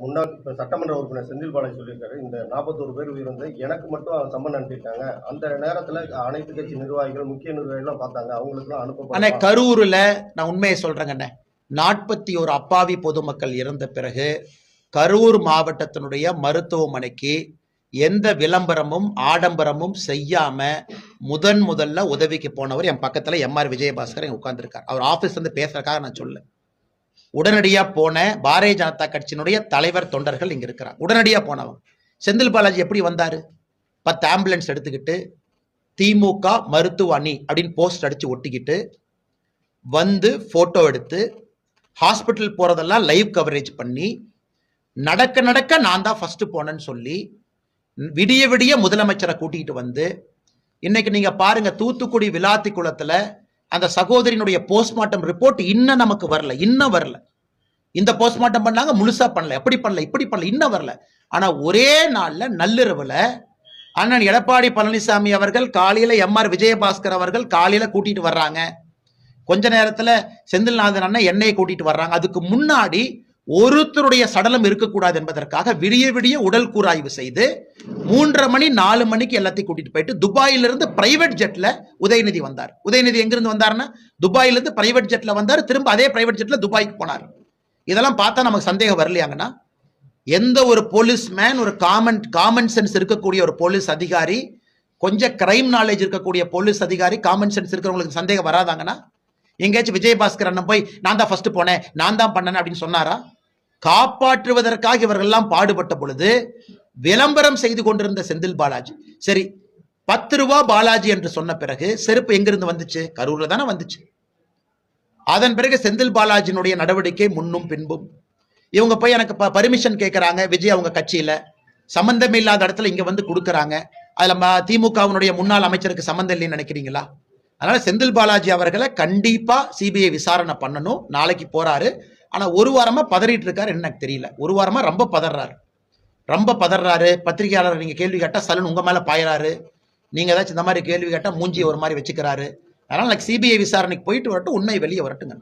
முன்னாள் சட்டமன்ற உறுப்பினர் செந்தில் பாலாஜி சொல்லியிருக்காரு, இந்த 41 பேர் உயிரிழந்து எனக்கு மட்டும் சம்மன் அனுப்பியிருக்காங்க. அந்த நேரத்துல அனைத்து கட்சி நிர்வாகிகள், முக்கிய நிர்வாகிகள் பார்த்தாங்க, அவங்களுக்குலாம் அனுப்ப. கரூர்ல நான் உண்மையை சொல்றேங்கண்ணே, 41 அப்பாவி பொதுமக்கள் இறந்த பிறகு கரூர் மாவட்டத்தினுடைய மருத்துவமனைக்கு எந்த விளம்பரமும் ஆடம்பரமும் செய்யாம முதல்ல உதவிக்கு போனவர் என் பக்கத்துல எம்ஆர் விஜயபாஸ்கர் உட்கார்ந்துருக்கார். அவர் ஆபீஸ் வந்து பேசுறதுக்காக நான் சொல்ல, உடனடியா போன பாரதிய ஜனதா கட்சியினுடைய தலைவர் தொண்டர்கள் இங்க இருக்கிறார். உடனடியா போனவங்க. செந்தில் பாலாஜி எப்படி வந்தாரு? 10 ஆம்புலன்ஸ் எடுத்துக்கிட்டு திமுக மருத்துவ அணி அப்படின்னு போஸ்ட் அடிச்சு ஒட்டிக்கிட்டு வந்து போட்டோ எடுத்து ஹாஸ்பிட்டல் போறதெல்லாம் லைவ் கவரேஜ் பண்ணி நடக்க நான் தான் ஃபர்ஸ்ட் போனேன்னு சொல்லி விடிய முதலமைச்சரை கூட்டிகிட்டு வந்து இன்னைக்கு நீங்க பாருங்க, தூத்துக்குடி விளாத்தி குளத்துல அந்த சகோதரியினுடைய போஸ்ட்மார்ட்டம் ரிப்போர்ட் இன்னும் நமக்கு வரல. இந்த போஸ்ட்மார்ட்டம் பண்ணாங்க, முழுசா பண்ணல, எப்படி பண்ணல, இப்படி பண்ணல, இன்னும் வரல. ஆனா ஒரே நாள்ல நள்ளிரவுல அண்ணன் எடப்பாடி பழனிசாமி அவர்கள் காலையில எம்ஆர் விஜயபாஸ்கர் அவர்கள் காலையில கூட்டிட்டு வர்றாங்க. கொஞ்ச நேரத்துல செந்தில்நாதன் அண்ணன் என்னையை கூட்டிட்டு வர்றாங்க. அதுக்கு முன்னாடி ஒருத்தருடைய சடலம் இருக்கக்கூடாது என்பதற்காக விடிய உடல் கூராய்வு செய்து 3:30 மணி 4 மணிக்கு எல்லாத்தையும் கூட்டிட்டு போயிட்டு துபாயிலிருந்து பிரைவேட் ஜெட்ல உதயநிதி வந்தார். உதயநிதி எங்கிருந்து வந்தாருன்னா துபாயிலிருந்து பிரைவேட் ஜெட்ல வந்தார். திரும்ப அதே பிரைவேட் ஜெட்ல துபாய்க்கு போனார். இதெல்லாம் பார்த்தா நமக்கு சந்தேகம் வரலையாங்கன்னா, எந்த ஒரு போலீஸ்மேன், ஒரு காமன் சென்ஸ் இருக்கக்கூடிய ஒரு போலீஸ் அதிகாரி, கொஞ்சம் கிரைம் நாலேஜ் இருக்கக்கூடிய போலீஸ் அதிகாரி, காமன் சென்ஸ் இருக்கிறவங்களுக்கு சந்தேகம் வராதாங்கன்னா, எங்கேயாச்சும் விஜயபாஸ்கர் அண்ணன் போய் நான் தான் ஃபர்ஸ்ட் போனேன், நான் தான் பண்ணேன் அப்படின்னு சொன்னாரா? காப்பாற்றுவதற்காக இவர்கள் எல்லாம் பாடுபட்ட பொழுது விளம்பரம் செய்து கொண்டிருந்த செந்தில் பாலாஜி, சரி 10 ரூபா பாலாஜி என்று சொன்ன பிறகு செருப்பு எங்கிருந்து வந்துச்சு? கரூர்ல தானே வந்துச்சு. அதன் பிறகு செந்தில் பாலாஜியினுடைய நடவடிக்கை முன்னும் பின்பும். இவங்க போய் எனக்கு பர்மிஷன் கேட்கிறாங்க, விஜய் அவங்க கட்சியில சம்பந்தமே இல்லாத இடத்துல இங்க வந்து கொடுக்கறாங்க. அதுல திமுகவினுடைய முன்னாள் அமைச்சருக்கு சம்பந்தம் இல்லைன்னு நினைக்கிறீங்களா? அதனால செந்தில் பாலாஜி அவர்களை கண்டிப்பா சிபிஐ விசாரணை பண்ணணும். நாளைக்கு போறாரு. ஆனா ஒரு வாரமா பதறிட்டு இருக்காரு, எனக்கு தெரியல. ஒரு வாரமா ரொம்ப பதறாரு. பத்திரிகையாளர் நீங்க கேள்வி கேட்டா சலன் உங்க மேல பாயறாரு. நீங்க ஏதாச்சும் இந்த மாதிரி கேள்வி கேட்டா மூஞ்சி ஒரு மாதிரி வச்சுக்கிறாரு. அதனால சிபிஐ விசாரணைக்கு போயிட்டு வரட்டும், உண்மை வெளியே வரட்டுங்க.